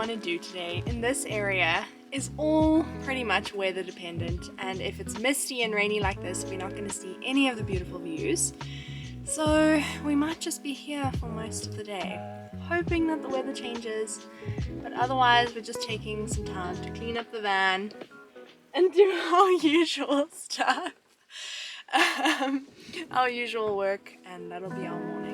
want to do today in this area is all pretty much weather dependent, and if it's misty and rainy like this, we're not going to see any of the beautiful views. So we might just be here for most of the day, hoping that the weather changes, but otherwise we're just taking some time to clean up the van and do our usual stuff, our usual work, and that'll be our morning.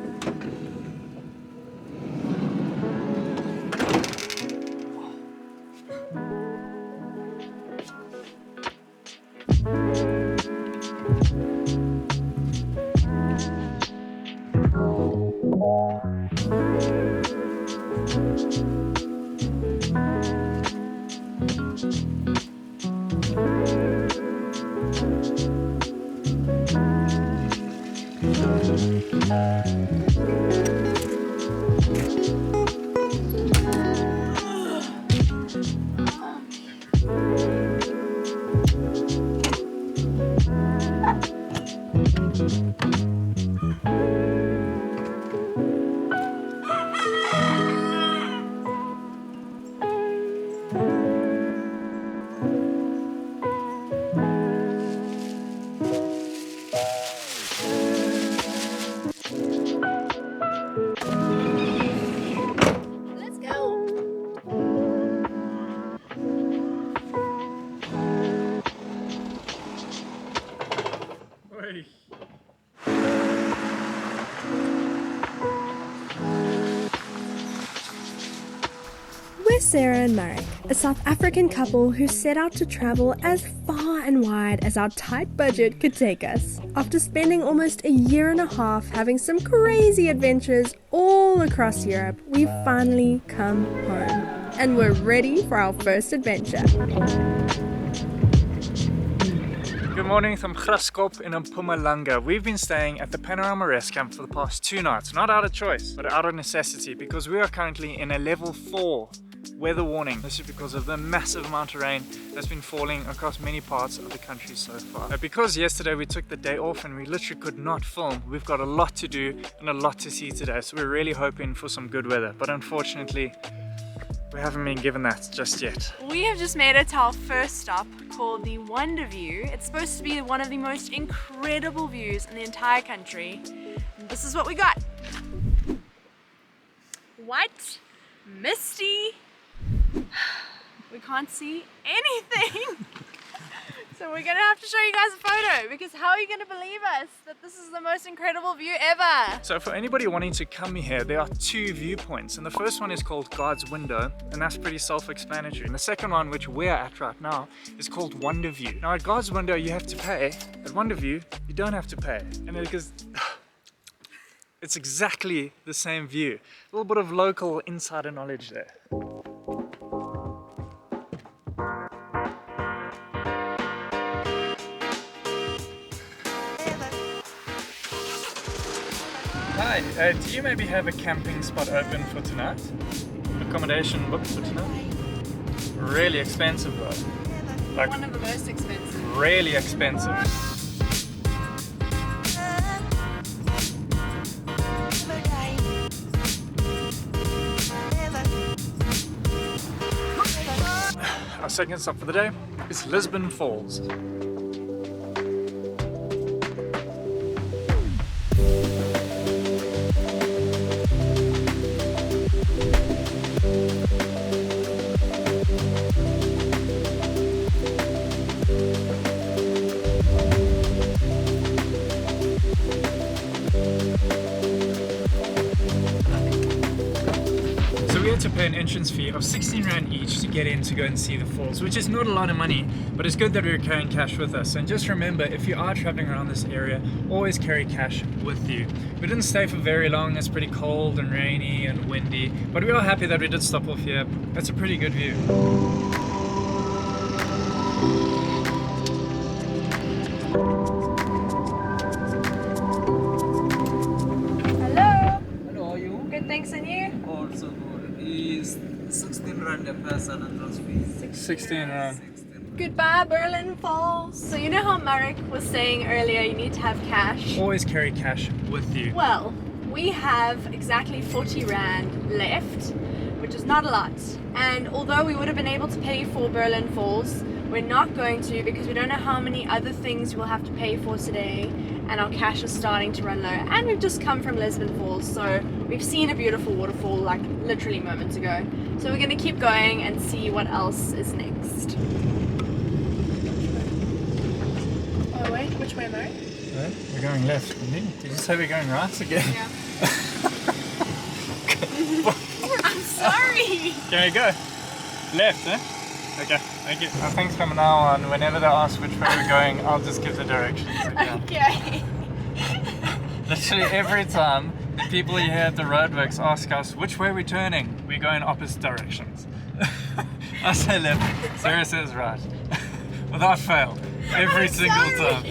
We're Sarah and Marek, a South African couple who set out to travel as far and wide as our tight budget could take us. After spending almost a year and a half having some crazy adventures all across Europe, we've finally come home. And we're ready for our first adventure. Good morning from Graskop in Mpumalanga. We've been staying at the Panorama Rest Camp for the past 2 nights, not out of choice, but out of necessity, because we are currently in a level 4 weather warning. This is because of the massive amount of rain that's been falling across many parts of the country so far. But because yesterday we took the day off and we literally could not film, we've got a lot to do and a lot to see today, so we're really hoping for some good weather, but unfortunately we haven't been given that just yet. We have just made it to our first stop, called the Wonder View. It's supposed to be one of the most incredible views in the entire country. And this is what we got. White, misty. We can't see anything. So we're gonna have to show you guys a photo, because how are you gonna believe us that this is the most incredible view ever? So for anybody wanting to come here, there are 2 viewpoints, and the first one is called God's Window, and that's pretty self-explanatory. And the second one, which we're at right now, is called Wonder View. Now at God's Window you have to pay, at Wonder View you don't have to pay, and because it's exactly the same view. A little bit of local insider knowledge there. Hi, do you maybe have a camping spot open for tonight? Accommodation booked for tonight? Really expensive though. Like, one of the most expensive. Really expensive. Our second stop for the day is Lisbon Falls. To pay an entrance fee of 16 Rand each to get in to go and see the falls, which is not a lot of money, but it's good that we're carrying cash with us. And just remember, if you are traveling around this area, always carry cash with you. We didn't stay for very long, it's pretty cold and rainy and windy, but we are happy that we did stop off here. That's a pretty good view. Thanks, and you? Also good. Is 16 Rand a person entrance fee. 16 Rand. Goodbye, Berlin Falls. So you know how Marek was saying earlier, you need to have cash? Always carry cash with you. Well, we have exactly 40 Rand left. which is not a lot. And although we would have been able to pay for Berlin Falls, we're not going to because we don't know how many other things we'll have to pay for today, and our cash is starting to run low. And we've just come from Lisbon Falls, so we've seen a beautiful waterfall like literally moments ago. So we're going to keep going and see what else is next. Oh wait, which way, Mary? Right, we're going left, didn't you? Did you say we're going right again? Yeah. I'm sorry! Can we go? Left, eh? Okay, thank you. I think from now on, whenever they ask which way we're going, I'll just give the directions. Okay. Literally every time the people here at the roadworks ask us which way we're turning, we go in opposite directions. I say left, Sarah says right. Without fail, every single time.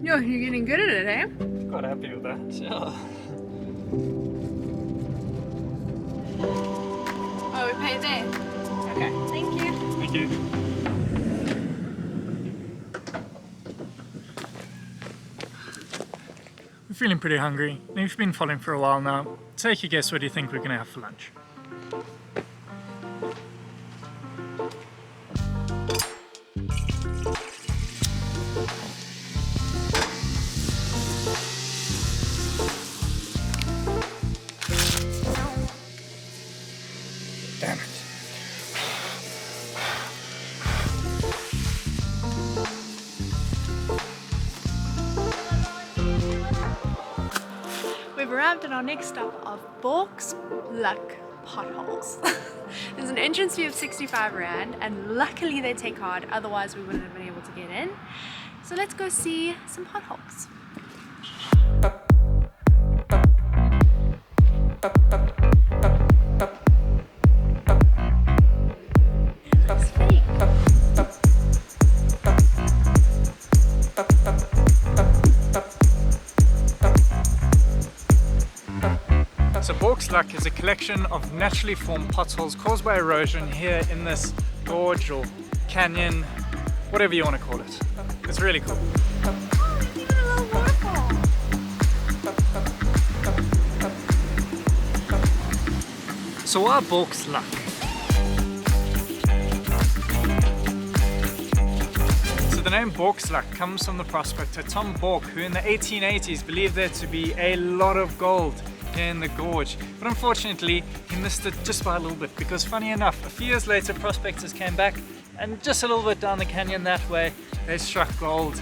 Yo, you're getting good at it, eh? Quite happy with that. Sure. Oh, we paid there. Okay, thank you. Thank you. We're feeling pretty hungry. We've been following for a while now. Take a guess what do you think we're going to have for lunch? Damn it. We've arrived at our next stop of Bourke's Potholes. There's an entrance fee of 65 Rand, and luckily they take card, otherwise we wouldn't have been able to get in. So let's go see some potholes. Looks fake. So Bourke's Luck is a collection of naturally formed potholes caused by erosion here in this gorge or canyon, whatever you want to call it. It's really cool. Oh, there's even a little waterfall. So why Bourke's Luck? So the name Bourke's Luck comes from the prospector Tom Bourke, who in the 1880s believed there to be a lot of gold in the gorge, but unfortunately he missed it just by a little bit, because funny enough, a few years later prospectors came back and just a little bit down the canyon that way they struck gold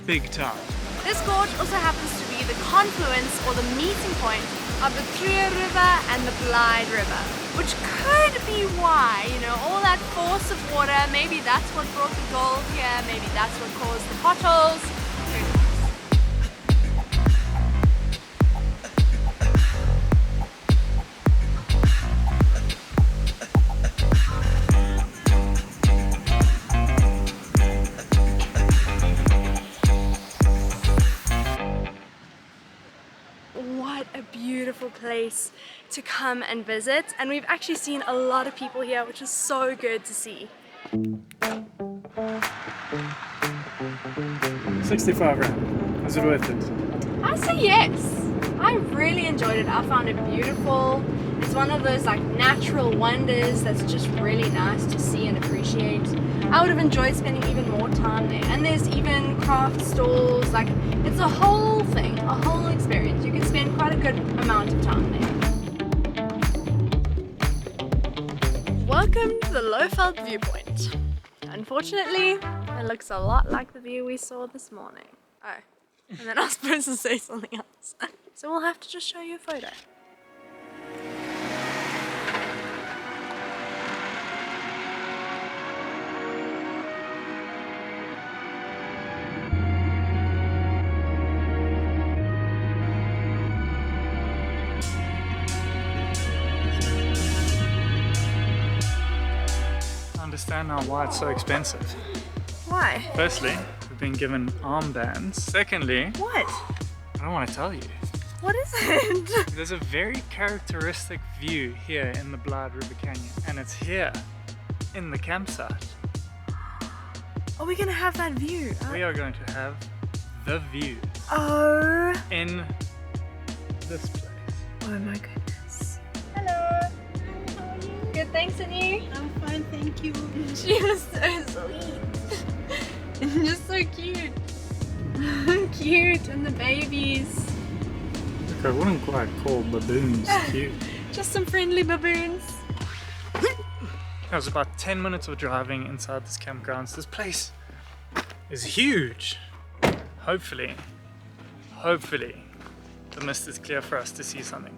big time. This gorge also happens to be the confluence or the meeting point of the Clear River and the Blyde River, which could be why, you know, all that force of water, maybe that's what brought the gold here, maybe that's what caused the potholes. What a beautiful place to come and visit, and we've actually seen a lot of people here, which is so good to see. 65 Rand. Was it worth it? I say yes. I really enjoyed it. I found it beautiful. It's one of those like natural wonders that's just really nice to see and appreciate. I would have enjoyed spending even more time there. And there's even craft stalls, like it's a whole thing, a whole experience. You can spend quite a good amount of time there. Welcome to the Lowveld Viewpoint. Unfortunately, it looks a lot like the view we saw this morning. Oh, and then I was supposed to say something else. So we'll have to just show you a photo. I understand now why it's so expensive. Why? Firstly, we've been given armbands. Secondly, What? I don't want to tell you. What is it? There's a very characteristic view here in the Blyde River Canyon, and it's here in the campsite. Are we gonna have that view? We are going to have the view Oh. in this place. Oh my goodness. Hello. Hi, how are you? Good, thanks, and you? I'm fine, thank you. She was so sweet. And just so cute. Cute, and the babies. Look, I wouldn't quite call baboons cute. Just some friendly baboons. It was about 10 minutes of driving inside this campground. So this place is huge. Hopefully, the mist is clear for us to see something.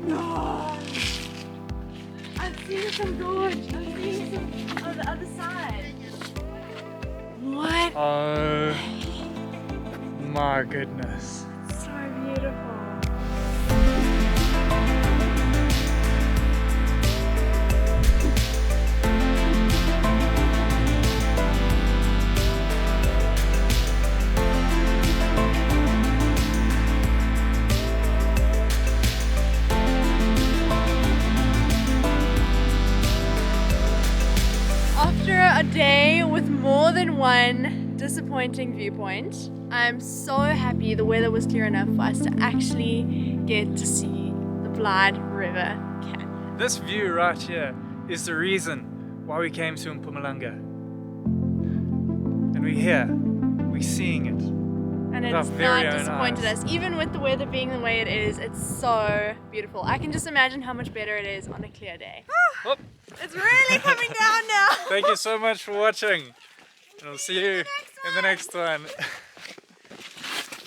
No! I've seen some gorge. I've seen some on the other side. What? Oh my goodness. So beautiful. After a day with more than one disappointing viewpoint, I'm so happy the weather was clear enough for us to actually get to see the Blyde River Canyon. This view right here is the reason why we came to Mpumalanga. And we're here, we're seeing it. And With our it's very not own disappointed eyes. us. Even with the weather being the way it is, it's so beautiful. I can just imagine how much better it is on a clear day. Whoop. It's really coming down now. Thank you so much for watching. And I'll see you in the next one.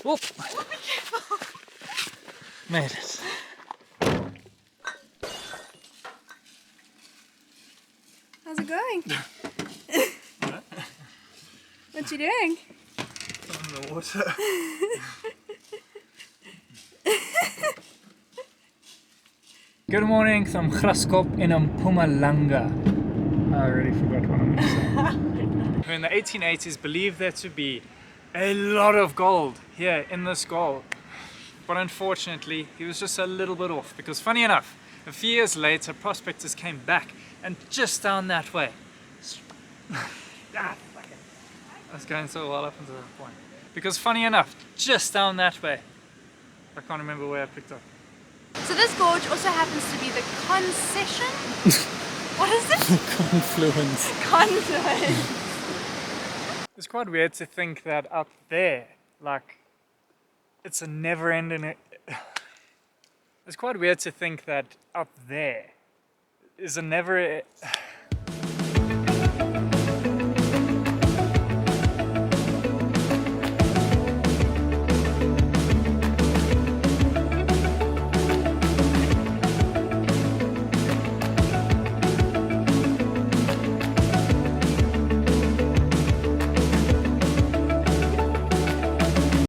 Whoop. Made it. How's it going? What you doing? In the water. Good morning from Graskop in Mpumalanga. I already forgot what I'm going to say. Who in the 1880s believed there to be a lot of gold here in this gold. But unfortunately, he was just a little bit off because funny enough, a few years later, prospectors came back and just down that way. Fuck it. I was going so well up until that point. Because funny enough, just down that way, I can't remember where I picked up. So this gorge also happens to be the concession. What is it? Confluence. Confluence. It's quite weird to think that up there, like, it's a never-ending. It's quite weird to think that up there is a never.